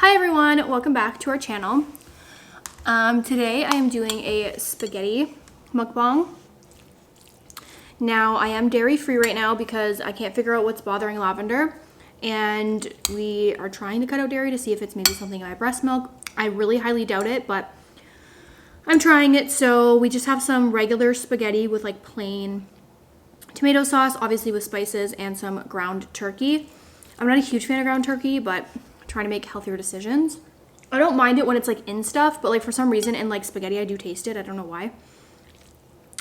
Hi everyone, welcome back to our channel. Today I am doing a spaghetti mukbang. Now I am dairy free right now because I can't figure out what's bothering Lavender, and we are trying to cut out dairy to see if it's maybe something in my breast milk. I really highly doubt it, but I'm trying it. So we just have some regular spaghetti with like plain tomato sauce, obviously with spices, and some ground turkey. I'm not a huge fan of ground turkey, but trying to make healthier decisions. I don't mind it when it's like in stuff, but like for some reason in like spaghetti I do taste it. I don't know why.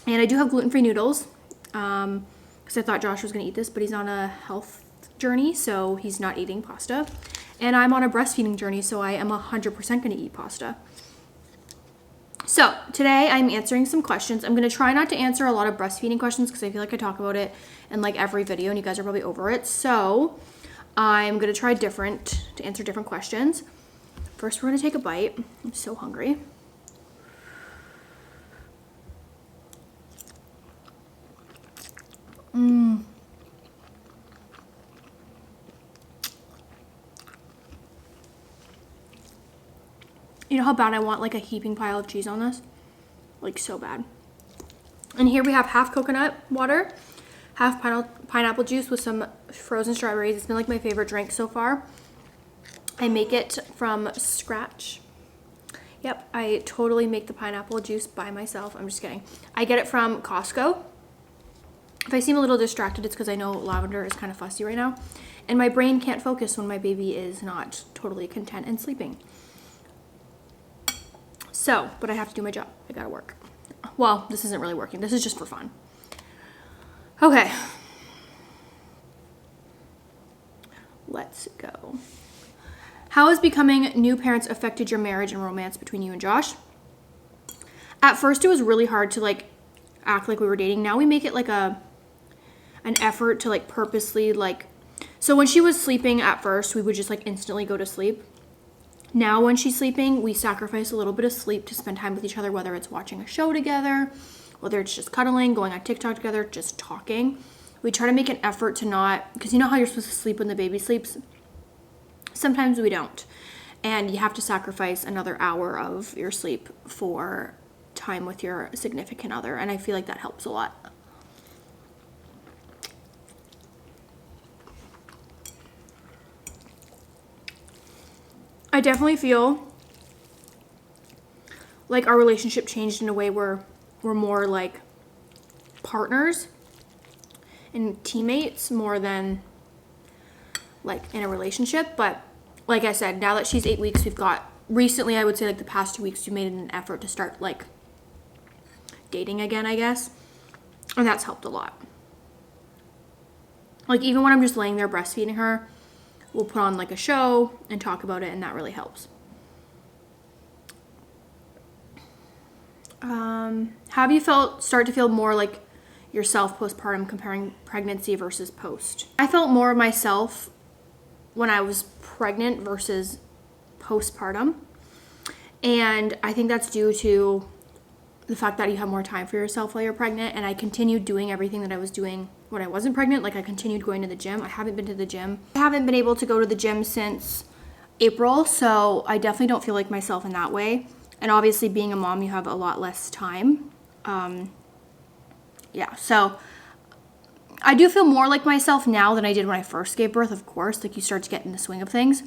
And I do have gluten-free noodles because I thought Josh was gonna eat this, but he's on a health journey, so he's not eating pasta. And I'm on a breastfeeding journey, so I am 100% gonna eat pasta. So today I'm answering some questions. I'm gonna try not to answer a lot of breastfeeding questions because I feel like I talk about it in like every video and you guys are probably over it. So I'm gonna try to answer different questions. First, we're gonna take a bite. I'm so hungry. You know how bad I want like a heaping pile of cheese on this? Like so bad. And here we have half coconut water, half pineapple juice with some frozen strawberries. It's been like my favorite drink so far. I make it from scratch. Yep, I totally make the pineapple juice by myself. I'm just kidding. I get it from Costco. If I seem a little distracted, it's because I know Lavender is kind of fussy right now. And my brain can't focus when my baby is not totally content and sleeping. So, but I have to do my job. I gotta work. Well, this isn't really working. This is just for fun. Okay. Let's go. How has becoming new parents affected your marriage and romance between you and Josh? At first, it was really hard to like act like we were dating. Now we make it like an effort to like purposely like, so when she was sleeping at first, we would just like instantly go to sleep. Now when she's sleeping, we sacrifice a little bit of sleep to spend time with each other, whether it's watching a show together, whether it's just cuddling, going on TikTok together, just talking. We try to make an effort to not, because you know how you're supposed to sleep when the baby sleeps? Sometimes we don't. And you have to sacrifice another hour of your sleep for time with your significant other. And I feel like that helps a lot. I definitely feel like our relationship changed in a way where we're more like partners and teammates more than like in a relationship. But like I said, now that she's 8 weeks, we've got recently, I would say like the past 2 weeks, we made an effort to start like dating again, I guess. And that's helped a lot. Like even when I'm just laying there breastfeeding her, we'll put on like a show and talk about it, and that really helps. Have you start to feel more like yourself postpartum, comparing pregnancy versus post? I felt more of myself when I was pregnant versus postpartum. And I think that's due to the fact that you have more time for yourself while you're pregnant. And I continued doing everything that I was doing when I wasn't pregnant. Like I continued going to the gym. I haven't been to the gym. I haven't been able to go to the gym since April. So I definitely don't feel like myself in that way. And obviously being a mom, you have a lot less time. Yeah, so I do feel more like myself now than I did when I first gave birth, of course. Like you start to get in the swing of things.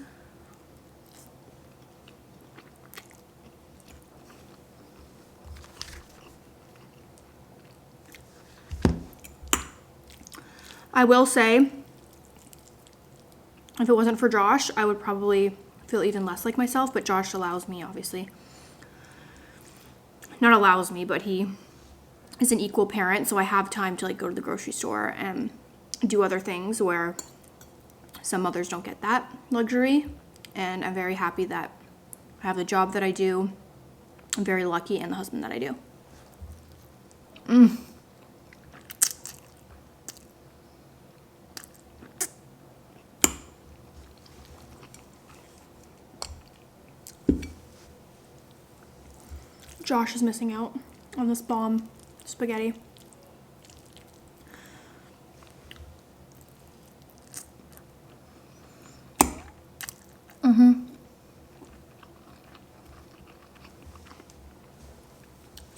I will say, if it wasn't for Josh, I would probably feel even less like myself, but Josh allows me, obviously. Not allows me, but he is an equal parent, so I have time to like go to the grocery store and do other things where some mothers don't get that luxury. And I'm very happy that I have the job that I do. I'm very lucky, and the husband that I do. Josh is missing out on this bomb spaghetti.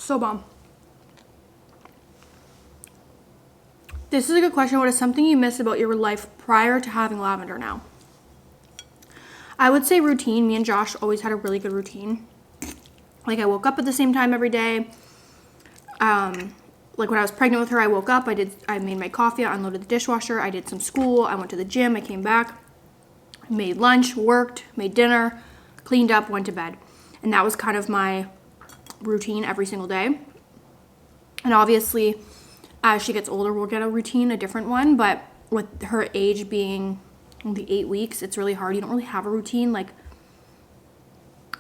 So bomb. This is a good question. What is something you miss about your life prior to having lavender now? I would say routine. Me and Josh always had a really good routine. Like, I woke up at the same time every day. Like, when I was pregnant with her, I woke up, I made my coffee, I unloaded the dishwasher, I did some school, I went to the gym, I came back, made lunch, worked, made dinner, cleaned up, went to bed. And that was kind of my routine every single day. And obviously, as she gets older, we'll get a routine, a different one. But with her age being only 8 weeks, it's really hard. You don't really have a routine. Like,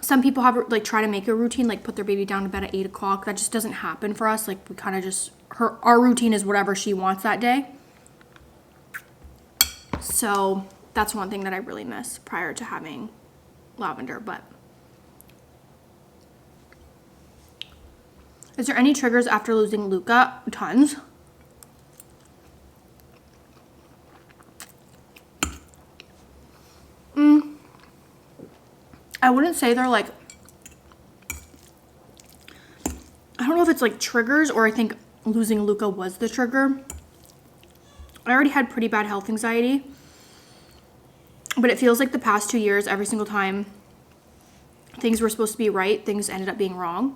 some people have, like, try to make a routine, like put their baby down to bed at 8 o'clock. That just doesn't happen for us. Like, we kind of just, our routine is whatever she wants that day. So that's one thing that I really miss prior to having lavender. But is there any triggers after losing Luca? Tons. I wouldn't say they're like, I don't know if it's like triggers, or I think losing Luca was the trigger. I already had pretty bad health anxiety, but it feels like the past 2 years, every single time things were supposed to be right, things ended up being wrong.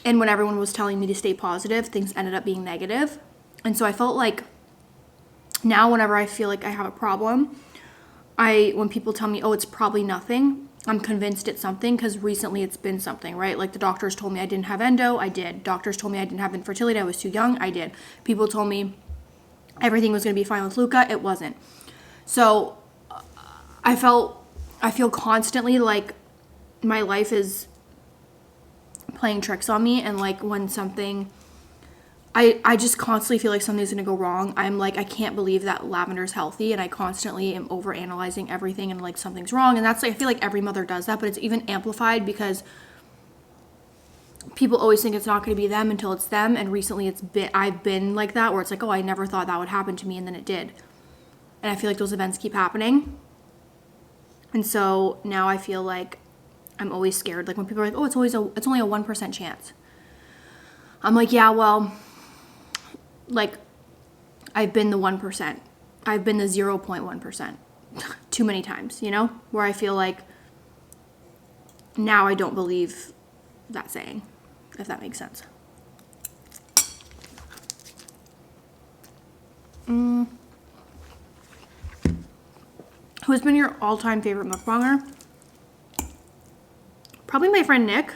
And when everyone was telling me to stay positive, things ended up being negative. And so I felt like now whenever I feel like I have a problem, when people tell me, oh, it's probably nothing, I'm convinced it's something, because recently it's been something, right? Like, the doctors told me I didn't have endo, I did. Doctors told me I didn't have infertility, I was too young, I did. People told me everything was going to be fine with Luca, it wasn't. So I feel constantly like my life is playing tricks on me, and like when something, I just constantly feel like something's gonna go wrong. I'm like, I can't believe that lavender's healthy, and I constantly am over analyzing everything, and like something's wrong. And that's like, I feel like every mother does that, but it's even amplified because people always think it's not gonna be them until it's them. And recently I've been like that, where it's like, oh, I never thought that would happen to me, and then it did. And I feel like those events keep happening. And so now I feel like I'm always scared. Like, when people are like, oh, it's only a 1% chance. I'm like, yeah, well, like, I've been the 1%. I've been the 0.1% too many times, you know, where I feel like now I don't believe that saying, if that makes sense. Who's been your all-time favorite mukbanger? Probably my friend Nick,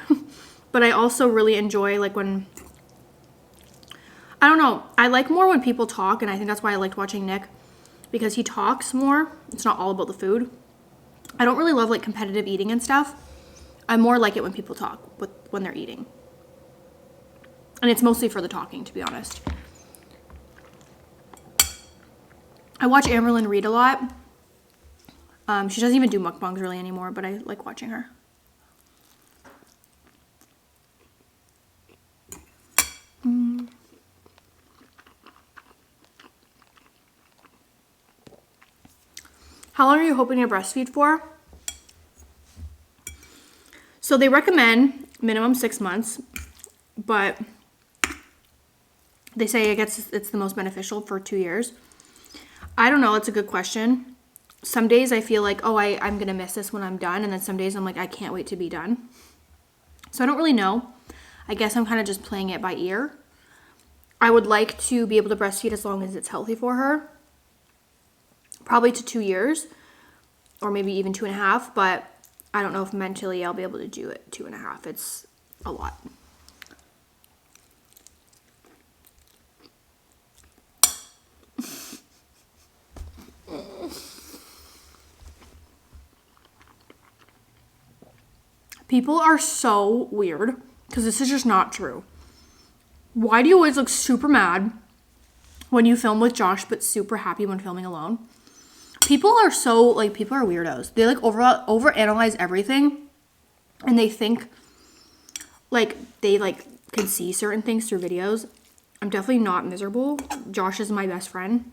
but I also really enjoy, like, when, I don't know, I like more when people talk, and I think that's why I liked watching Nick, because he talks more. It's not all about the food. I don't really love, like, competitive eating and stuff. I more like it when people talk when they're eating. And it's mostly for the talking, to be honest. I watch Amberlyn Reed a lot. She doesn't even do mukbangs really anymore, but I like watching her. How long are you hoping to breastfeed for? So they recommend minimum 6 months, but they say it's the most beneficial for 2 years. I don't know. It's a good question. Some days I feel like, oh, I'm going to miss this when I'm done. And then some days I'm like, I can't wait to be done. So I don't really know. I guess I'm kind of just playing it by ear. I would like to be able to breastfeed as long as it's healthy for her. Probably to 2 years, or maybe even 2.5. But I don't know if mentally I'll be able to do it 2.5. It's a lot. People are so weird, because this is just not true. Why do you always look super mad when you film with Josh, but super happy when filming alone? People are so, like, people are weirdos. They, like, overanalyze everything, and they think, like, they, like, can see certain things through videos. I'm definitely not miserable. Josh is my best friend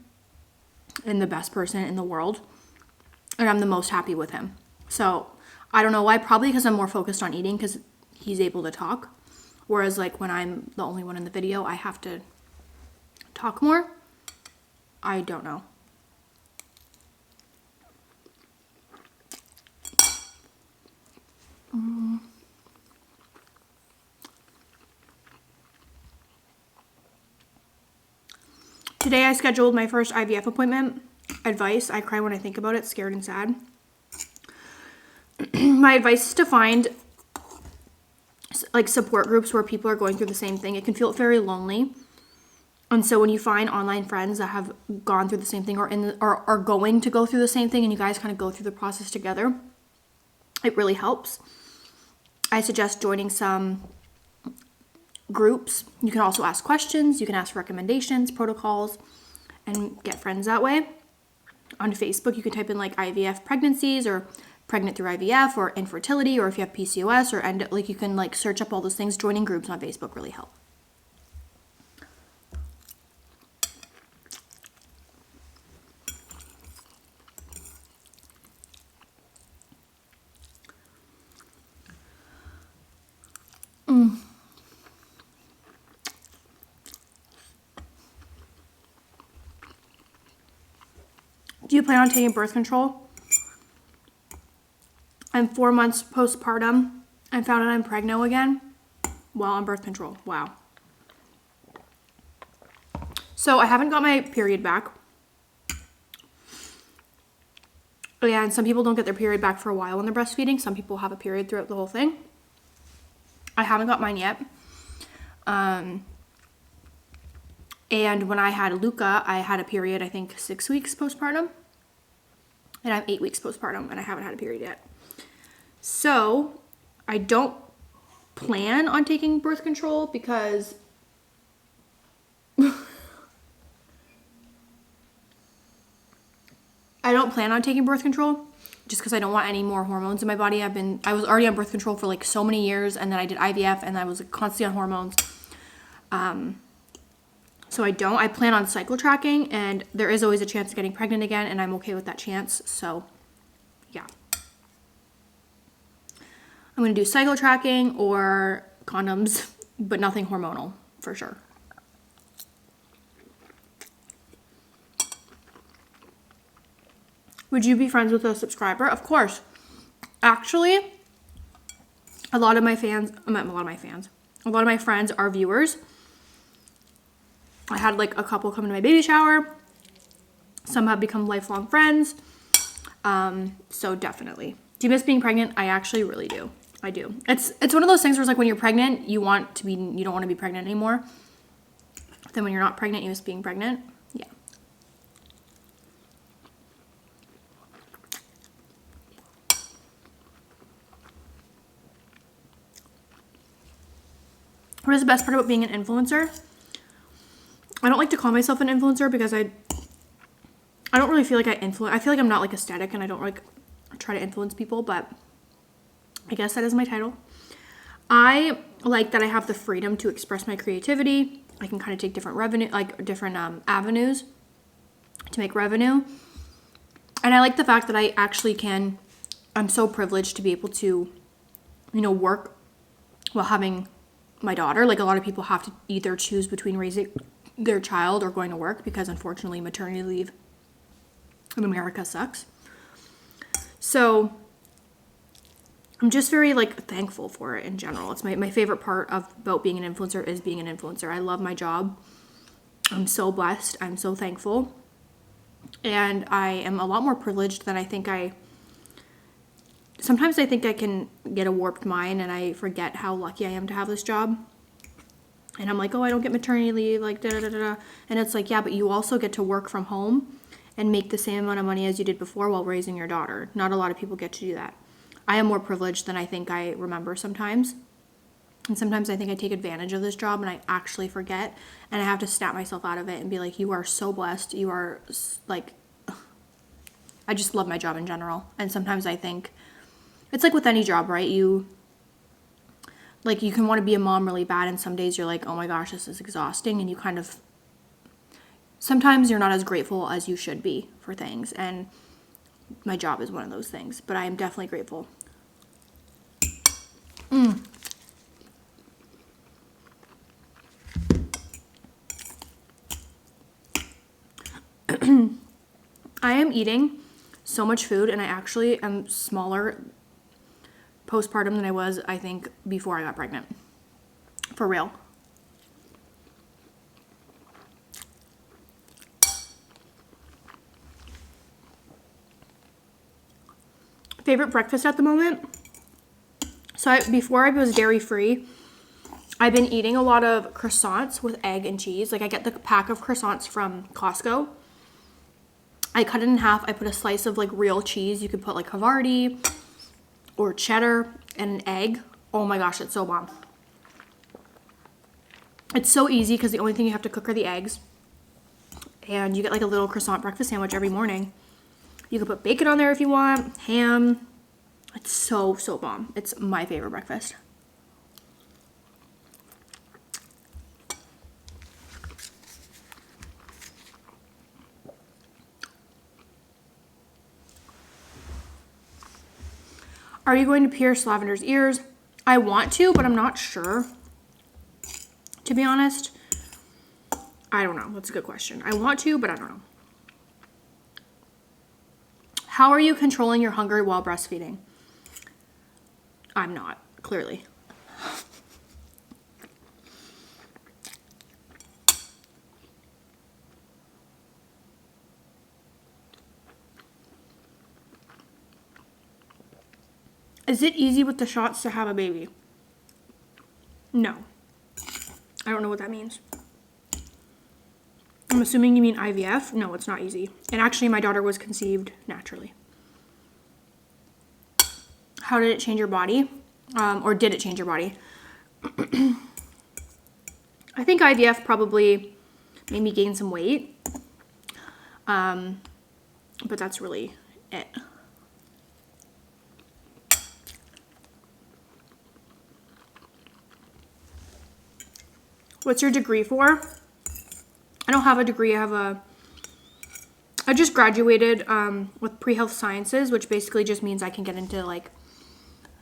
and the best person in the world, and I'm the most happy with him. So I don't know why. Probably because I'm more focused on eating, because he's able to talk. Whereas like when I'm the only one in the video, I have to talk more. I don't know. Today I scheduled my first IVF appointment. Advice, I cry when I think about it, scared and sad. My advice is to find like support groups where people are going through the same thing. It can feel very lonely. And so when you find online friends that have gone through the same thing or are going to go through the same thing, and you guys kind of go through the process together, it really helps. I suggest joining some groups. You can also ask questions. You can ask recommendations, protocols, and get friends that way. On Facebook, you can type in like IVF pregnancies or pregnant through IVF or infertility, or if you have PCOS or like you can like search up all those things. Joining groups on Facebook really help. Do you plan on taking birth control? I'm 4 months postpartum and found out I'm pregnant again while on birth control. Wow. So I haven't got my period back. And some people don't get their period back for a while when they're breastfeeding. Some people have a period throughout the whole thing. I haven't got mine yet. And when I had Luca, I had a period, I think 6 weeks postpartum. And I'm 8 weeks postpartum and I haven't had a period yet. So I don't plan on taking birth control because I don't plan on taking birth control just because I don't want any more hormones in my body. I was already on birth control for like so many years, and then I did IVF and I was constantly on hormones. So I plan on cycle tracking, and there is always a chance of getting pregnant again, and I'm okay with that chance. So yeah. I'm going to do cycle tracking or condoms, but nothing hormonal for sure. Would you be friends with a subscriber? Of course. Actually, a lot of my friends are viewers. I had like a couple come to my baby shower. Some have become lifelong friends. So definitely. Do you miss being pregnant? I actually really do. I do. It's one of those things where it's like when you're pregnant, you don't want to be pregnant anymore. Then when you're not pregnant, you miss being pregnant. Yeah. What is the best part about being an influencer? I don't like to call myself an influencer because I don't really feel like I feel like I'm not like aesthetic, and I don't like try to influence people, but I guess that is my title. I like that I have the freedom to express my creativity. I can kind of take different avenues to make revenue. And I like the fact that I actually I'm so privileged to be able to, work while having my daughter. Like a lot of people have to either choose between raising their child or going to work, because unfortunately maternity leave in America sucks. So I'm just very thankful for it in general. It's my favorite part about being an influencer is being an influencer. I love my job. I'm so blessed. I'm so thankful. And I am a lot more privileged than I think sometimes I think I can get a warped mind, and I forget how lucky I am to have this job. And I'm like, oh, I don't get maternity leave, And it's like, yeah, but you also get to work from home and make the same amount of money as you did before while raising your daughter. Not a lot of people get to do that. I am more privileged than I think I remember sometimes. And sometimes I think I take advantage of this job and I actually forget. And I have to snap myself out of it and be like, you are so blessed. You are I just love my job in general. And sometimes I think, it's like with any job, right? You can want to be a mom really bad, and some days you're like, oh my gosh, this is exhausting, and you kind of, sometimes you're not as grateful as you should be for things, and my job is one of those things, but I am definitely grateful. am eating so much food, and I actually am smaller postpartum than I was, I think, before I got pregnant. For real. Favorite breakfast at the moment? So before I was dairy free, I've been eating a lot of croissants with egg and cheese. Like I get the pack of croissants from Costco. I cut it in half. I put a slice of like real cheese. You could put like Havarti or cheddar and an egg. Oh my gosh, it's so bomb. It's so easy because the only thing you have to cook are the eggs. And you get like a little croissant breakfast sandwich every morning. You can put bacon on there if you want, ham. It's so, so bomb. It's my favorite breakfast. Are you going to pierce Lavender's ears? I want to, but I'm not sure. To be honest, I don't know. That's a good question. I want to, but I don't know. How are you controlling your hunger while breastfeeding? I'm not, clearly. Is it easy with the shots to have a baby? No. I don't know what that means. I'm assuming you mean IVF. No, it's not easy. And actually, my daughter was conceived naturally. How did it change your body? Or did it change your body? I think IVF probably made me gain some weight. But that's really it. What's your degree for? I don't have a degree. I just graduated with pre-health sciences, which basically just means I can get into like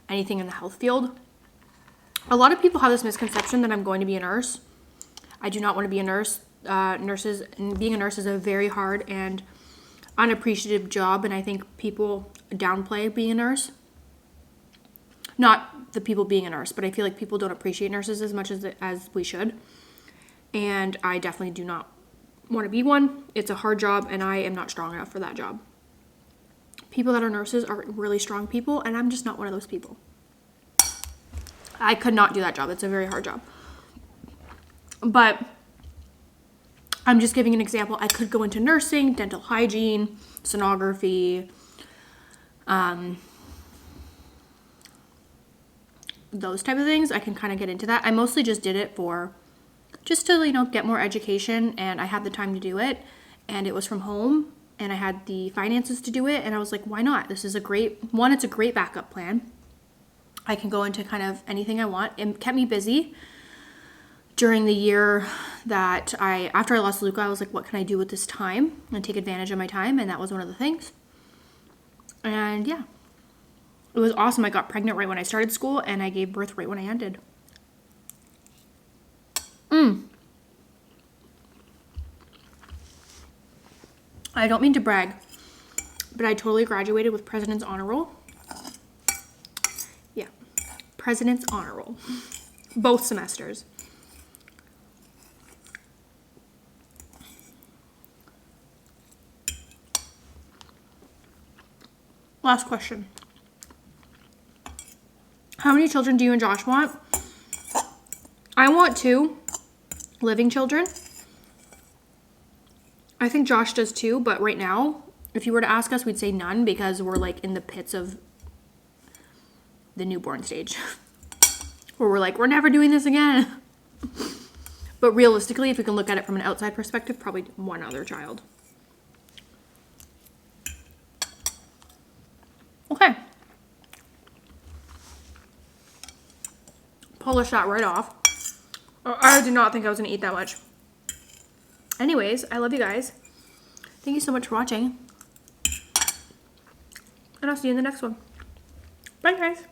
anything in the health field. A lot of people have this misconception that I'm going to be a nurse. I do not want to be a nurse. Being a nurse is a very hard and unappreciative job, and I think people downplay being a nurse. Not the people being a nurse, but I feel like people don't appreciate nurses as much as we should. And I definitely do not want to be one. It's a hard job, and I am not strong enough for that job. People that are nurses are really strong people, and I'm just not one of those people. I could not do that job. It's a very hard job. But I'm just giving an example. I could go into nursing, dental hygiene, sonography, those type of things. I can kind of get into that. I mostly just did it just to, get more education, and I had the time to do it, and it was from home, and I had the finances to do it, and I was like, why not? This is it's a great backup plan. I can go into kind of anything I want. It kept me busy during the year that after I lost Luca, I was like, what can I do with this time and take advantage of my time? And that was one of the things. And yeah, it was awesome. I got pregnant right when I started school, and I gave birth right when I ended. I don't mean to brag, but I totally graduated with President's Honor Roll. Yeah, President's Honor Roll. Both semesters. Last question. How many children do you and Josh want? I want 2 living children. I think Josh does too, but right now, if you were to ask us, we'd say none because we're like in the pits of the newborn stage. Where we're like, we're never doing this again. But realistically, if we can look at it from an outside perspective, probably 1 other child. Okay. Polish that right off. I did not think I was going to eat that much. Anyways, I love you guys. Thank you so much for watching. And I'll see you in the next one. Bye, guys.